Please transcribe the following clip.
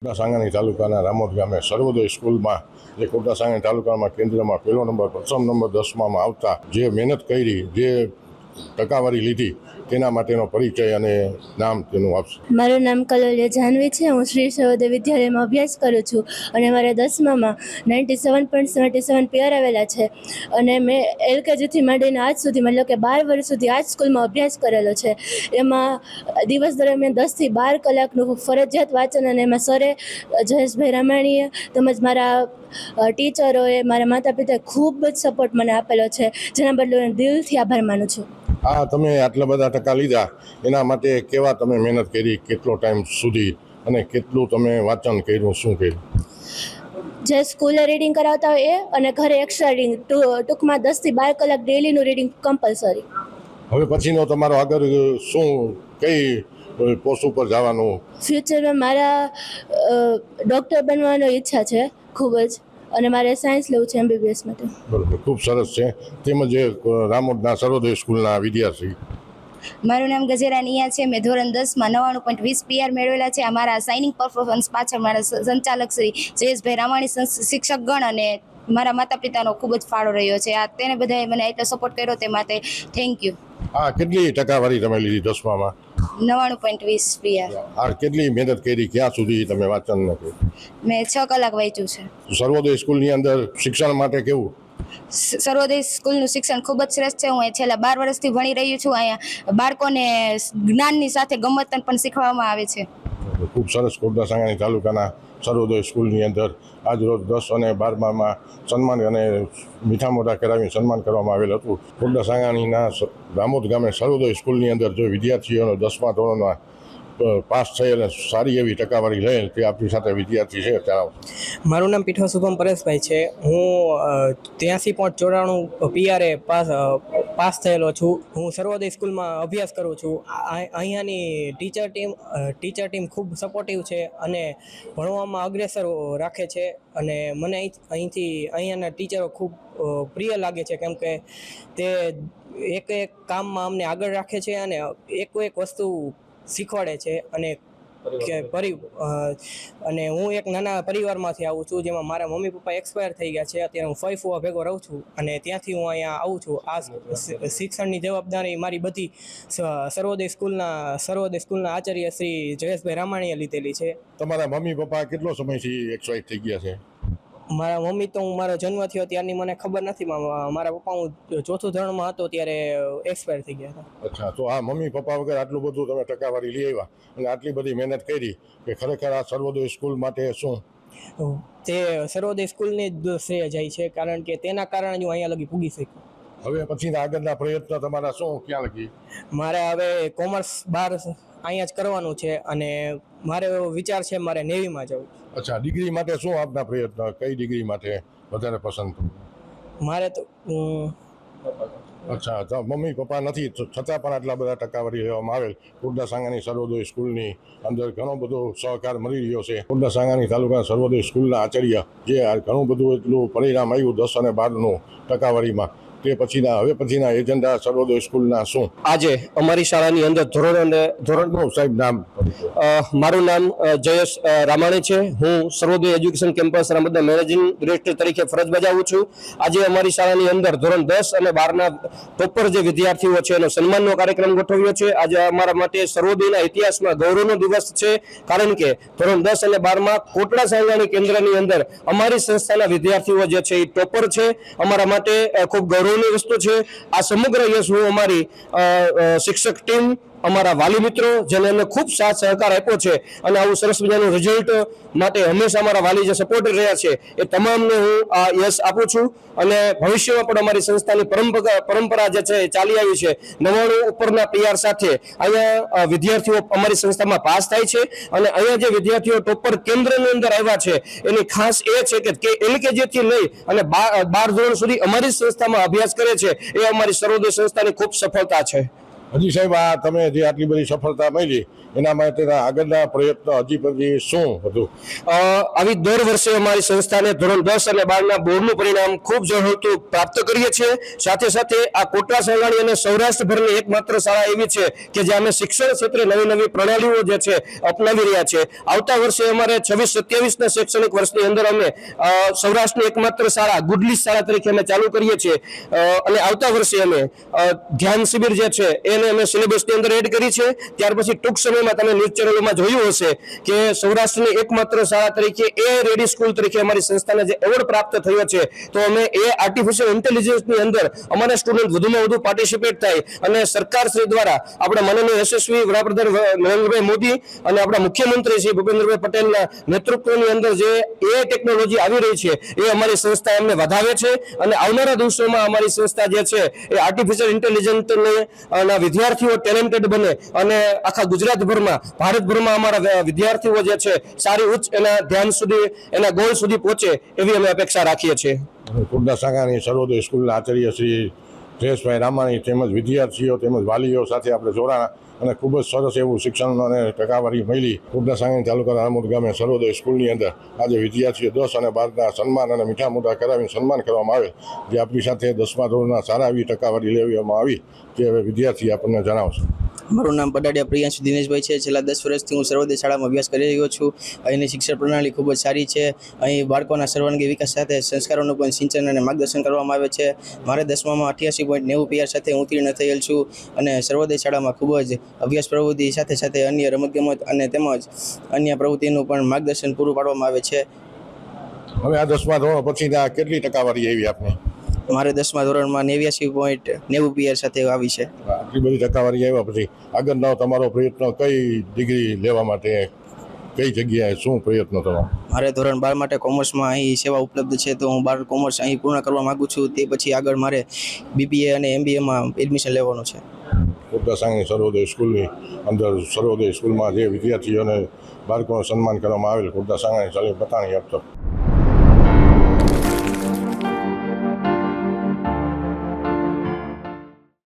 સાંગાણી તાલુકાના રામોદ ગામે સર્વોદય સ્કૂલમાં જે કોટા સાંગાણી તાલુકામાં કેન્દ્રમાં પહેલો નંબર પ્રથમ નંબર 10માં આવતા જે મહેનત કરી જે ટકાવારી લીધી તેના માટેનો પરિચય અને નામ તેનું આપશે. મારું નામ કલોલિયા જાહ્નવી છે. હું શ્રી સર્વોદય વિદ્યાલયમાં અભ્યાસ કરું છું અને મારે 10મામાં 97.77 પેયર આવેલા છે અને મેં એલકેજીથી માંડીને આજ સુધી મતલબ કે 12 વર્ષ સુધી આ જ સ્કૂલમાં અભ્યાસ કરેલો છે. એમાં દિવસ દરમિયાન 10થી 12 કલાકનું ફરજિયાત વાંચન અને એમાં સરે જયેશભાઈ રામાણીએ તેમજ મારા ટીચરોએ મારા માતા પિતાએ ખૂબ જ સપોર્ટ મને આપેલો છે, જેના બદલે હું દિલથી આભાર માનું છું. આ તમે આટલા બધા ટકા લીધા એના માટે કેવા તમે મહેનત કરી, કેટલો ટાઈમ સુધી અને કેટલું તમે વાંચન કર્યું, શું કર્યું? જે સ્કૂલે રીડિંગ કરાવતા હોય એ અને ઘરે એક્સ્ટ્રા રીડિંગ, ટૂંકમાં 10થી 12 કલાક ડેલીનું રીડિંગ કમ્પલસરી. હવે પછીનો તમારો આગળ શું, કઈ પોસ્ટ ઉપર જવાનું? ફ્યુચરમાં મારા ડૉક્ટર બનવાનો ઈચ્છા છે ખૂબ જ, અને મારે સાયન્સ લેવું છે MBBS માટે. બરોબર, ખૂબ સરસ છે. તેમજ રામોદના સર્વોદય સ્કૂલના વિદ્યાર્થી. મારું નામ ગજેરા નિયા છે. મેં ધોરણ 10માં 99.20 PR મેળવેલા છે. અમારા સાઇનિંગ પરફોર્મન્સ પાછળ મારા સંચાલક શ્રી જયેશભાઈ રામાણી, શિક્ષકગણ અને મારા માતા પિતાનો ખૂબ જ ફાળો રહ્યો છે. આ તેને બધાએ મને એટલો સપોર્ટ કર્યો તે માટે થેન્ક યુ. હા, કેટલી ટકાવારી તમે લીધી 10માં? 99.20 PR. આ કેટલી મહેનત કરી, ક્યાં સુધી તમે વાંચન કર્યું? મેં 6 કલાક વાંચ્યું છે. સર્વોદય સ્કૂલની અંદર શિક્ષણ માટે કેવું? સર્વોદય સ્કૂલનું શિક્ષણ ખૂબ જ શ્રેષ્ઠ છે. હું અહીં છેલ્લા 12 વર્ષથી ભણી રહ્યું છું. અહીંયા બાળકોને જ્ઞાનની સાથે ગમત પણ શીખવવામાં આવે છે. ખૂબ સરસ. કોટા સાંગાણી તાલુકાના સર્વોદય સ્કૂલની અંદર આજ રોજ 10 અને 12માં સન્માન અને મીઠા મોઢા કરાવી સન્માન કરવામાં આવેલ હતું. કોટા સાંગાણીના રામોદ ગામે સર્વોદય સ્કૂલની અંદર જો વિદ્યાર્થીઓનો 10મા ધોરણમાં પાસ થયેલ સારી એવી ટકાવારી રહેલ તે આપણી સાથે વિદ્યાર્થી છે. ત્યાં મારું નામ પીઠવા શુભમ પરેશભાઈ છે. હું 83.94 PRએ પાસ થયેલો છું. હું સર્વોદય સ્કૂલમાં અભ્યાસ કરું છું. અહીંયાની ટીચર ટીમ ખૂબ સપોર્ટિવ છે અને ભણવામાં અગ્રેસર રાખે છે અને મને અહીંયાના ટીચરો ખૂબ પ્રિય લાગે છે, કેમ કે તે એક કામમાં અમને આગળ રાખે છે અને એક વસ્તુ શીખવાડે છે. અને હું એક નાના પરિવારમાંથી આવું છું, જેમાં મારા મમ્મી પપ્પા એક્સપાયર થઈ ગયા છે. અત્યારે હું ફુવા ભેગો રહું છું અને ત્યાંથી હું અહીંયા આવું છું. આ શિક્ષણની જવાબદારી મારી બધી સર્વોદય સ્કૂલના આચાર્ય શ્રી જયેશભાઈ રામાણીએ લીધેલી છે. તમારા મમ્મી પપ્પા કેટલો સમયથી એક્સપાયર થઈ ગયા છે? મારા મમ્મી તો મારો જન્મ થયો ત્યારની મને ખબર નથી. મારા પપ્પા હું 4થું ધોરણમાં હતો ત્યારે એક્સપાયર થઈ ગયા હતા. અચ્છા, તો આ મમ્મી પપ્પા વગર આટલું બધું તમે ટકાવારી લઈ આવ્યા અને આટલી બધી મહેનત કરી કે ખરેખર આ સર્વોદય સ્કૂલ માટે શું? તે સર્વોદય સ્કૂલને જ શ્રેય જાય છે, કારણ કે તેના કારણે હું અહીંયા લગી પૂગી શક્યો. હવે પછીના આગળના પ્રયત્ન તમારા શું, ક્યાં લગી? મારે હવે કોમર્સ 12 અહીંયા જ કરવાનું છે અને મારે એવો વિચાર છે મારે નેવીમાં જવું. અચ્છા, ડિગ્રી માટે શું આપના પ્રયત્ન, કઈ ડિગ્રી માટે વધારે પસંદ? મારે તો અચ્છા, તો મમ્મી પપ્પા નથી છતાં પણ આટલા બધા ટકાવારી લેવામાં આવેલ. કોટા સાંગાણી સર્વોદય સ્કૂલની અંદર ઘણો બધો સહકાર મળી રહ્યો છે. કોટા સાંગાણી તાલુકા સર્વોદય સ્કૂલના આચાર્ય જે ઘણું બધું એટલું પરિણામ આવ્યું 10 અને 12નું ટકાવારીમાં, તે હવે પછીના એજન્ડા સર્વોદય સ્કૂલના શું? આજે અમારી શાળાની અંદર ધોરણનું સાહેબ નામ? મારું નામ જયેશ રામાણી છે. હું સર્વોદય એજ્યુકેશન કેમ્પસ રામોદના મેનેજિંગ ડિરેક્ટર તરીકે ફરજ બજાવું છું. આજે અમારી શાળાની અંદર ધોરણ 10 અને 12ના ટોપર જે વિદ્યાર્થીઓ છે એનો સન્માનનો કાર્યક્રમ ગોઠવ્યો છે. આજે અમારા માટે સર્વોદયના ઇતિહાસમાં ગૌરવનો દિવસ છે, કારણ કે ધોરણ 10 અને 12માં કોટડા સાંગાણી કેન્દ્રની અંદર અમારી સંસ્થાના વિદ્યાર્થીઓ જે છે એ ટોપર છે. અમારા માટે ખૂબ ગૌરવની વસ્તુ છે. આ સમગ્ર યશ હું અમારી શિક્ષક ટીમ, અમારા વાલી મિત્રો જેને અમને ખૂબ સાથ સહકાર આપ્યો છે અને આવું સરસ મજાનું રિઝલ્ટ માટે હંમેશા અમારા વાલી જે સપોર્ટર રહ્યા છે એ તમામને હું આ યશ આપું છું. અને ભવિષ્યમાં પણ અમારી સંસ્થાની પરંપરા જે છે એ ચાલી આવી છે. 99 ઉપરના PR સાથે અહીંયા વિદ્યાર્થીઓ અમારી સંસ્થામાં પાસ થાય છે અને અહીંયા જે વિદ્યાર્થીઓ ટોપર કેન્દ્રની અંદર આવ્યા છે એની ખાસ એ છે કે LKGથી લઈ અને 12 ધોરણ સુધી અમારી સંસ્થામાં અભ્યાસ કરે છે. એ અમારી સર્વોદય સંસ્થાની ખૂબ સફળતા છે. હજી સાહેબ આ તમે જે આટલી બધી સફળતા મળી એના માટેના આગળના પ્રયત્નો હજી પછી શું હતું? આવી દર વર્ષે અમારી સંસ્થાને ધોરણ 10 અને 12ના બોર્ડનું પરિણામ ખૂબ ઝળહળતું પ્રાપ્ત કરીએ છીએ. સાથે સાથે આ કોટડા સંગાણી અને સૌરાષ્ટ્રભરની એકમાત્ર શાળા એવી છે કે જે અમે શિક્ષણ ક્ષેત્રે નવી નવી પ્રણાલીઓ જે છે અપનાવી રહ્યા છે. આવતા વર્ષે અમારે 26-27ના શૈક્ષણિક વર્ષની અંદર અમે સૌરાષ્ટ્રની એકમાત્ર શાળા ગુડલીસ શાળા તરીકે અમે ચાલુ કરીએ છીએ અને આવતા વર્ષે અમે ધ્યાન શિબિર જે છે એને અમે સિલેબસની અંદર એડ કરી છે. ત્યાર પછી ટૂંક સમયમાં તમે ન્યૂઝ ચેનલોમાં જોયું હશે કે સૌરાષ્ટ્રની એકમાત્ર શાળા તરીકે એ રેડી સ્કૂલ તરીકે અમારી સંસ્થાને જે એવોર્ડ પ્રાપ્ત થયો છે. તો અમે એ આર્ટિફિશિયલ ઇન્ટેલિજન્સની અંદર અમારા સ્ટુડન્ટ વધુમાં વધુ પાર્ટિસિપેટ થાય અને સરકાર શ્રી દ્વારા આપણા માનનીય યશસ્વી વડાપ્રધાન નરેન્દ્રભાઈ મોદી અને આપણા મુખ્યમંત્રી શ્રી ભૂપેન્દ્રભાઈ પટેલના નેતૃત્વની અંદર જે એ ટેકનોલોજી આવી રહી છે એ અમારી સંસ્થા એમને વધાવે છે અને આવનારા દિવસોમાં અમારી સંસ્થા જે છે એ આર્ટિફિશિયલ ઇન્ટેલિજન્સના વિદ્યાર્થીઓ ટેલેન્ટેડ બને અને આખા ગુજરાતભરમાં ભારતભરમાં અમારા વિદ્યાર્થીઓ જે છે સારી ઉચ્ચ એના ધ્યાન સુધી એના ગોલ સુધી પહોંચે એવી અમે અપેક્ષા રાખીએ છીએ. ખોડદા સાંગાણી સર્વોદય સ્કૂલના આચાર્ય શ્રી જયેશભાઈ રામાણી તેમજ વિદ્યાર્થીઓ તેમજ વાલીઓ સાથે આપણે જોડાણા અને ખૂબ જ સરસ એવું શિક્ષણ અને ટકાવારી મળી. ખોડદા સાંગાણી તાલુકાના આમોદ ગામે સર્વોદય સ્કૂલની અંદર આજે વિદ્યાર્થીઓ 10 અને 12ના સન્માન અને મીઠા મોઢા કરાવીને સન્માન કરવામાં આવે. જે આપણી સાથે 10મા ધોરણના સારા એવી ટકાવારી લેવામાં આવી તે હવે વિદ્યાર્થી આપણને જણાવશે. મારું નામ બડાડિયા પ્રિયાંશુ દિનેશભાઈ છે. છેલ્લા 10 વર્ષથી હું સર્વોદય શાળામાં અભ્યાસ કરી રહ્યો છું. અહીંની શિક્ષણ પ્રણાલી ખૂબ જ સારી છે. અહીં બાળકોના સર્વાંગી વિકાસ સાથે સંસ્કારોનું પણ સિંચન અને માર્ગદર્શન કરવામાં આવે છે. મારે 10મામાં 88.90 PR સાથે હું ઉત્તીર્ણ થયેલ છું અને સર્વોદય શાળામાં ખૂબ જ અભ્યાસ પ્રવૃત્તિ સાથે સાથે અન્ય રમતગમત અને તેમજ અન્ય પ્રવૃત્તિનું પણ માર્ગદર્શન પૂરું પાડવામાં આવે છે. હવે આ 10મા ધોરણ પછી કેટલી ટકાવારી આવી આપને? મારે 10મા ધોરણમાં 89.90 PR સાથે આવી છે. આટલી બધી ટકાવારી આવ્યા પછી આગળનો તમારો પ્રયત્ન કઈ ડિગ્રી લેવા માટે કઈ જગ્યાએ શું પ્રયત્નો તમારો? મારે ધોરણ 12 માટે કોમર્સમાં અહીં સેવા ઉપલબ્ધ છે તો હું 12 કોમર્સ અહીં પૂર્ણ કરવા માગું છું. તે પછી આગળ મારે BBA અને MBAમાં એડમિશન લેવાનું છે. ખોડદા સાંગાણી સર્વોદય સ્કૂલની અંદર સર્વોદય સ્કૂલમાં જે વિદ્યાર્થીઓને બાળકોનું સન્માન કરવામાં આવેલ ખોડદા સાંગાણી ચાલી બતાણી આપતો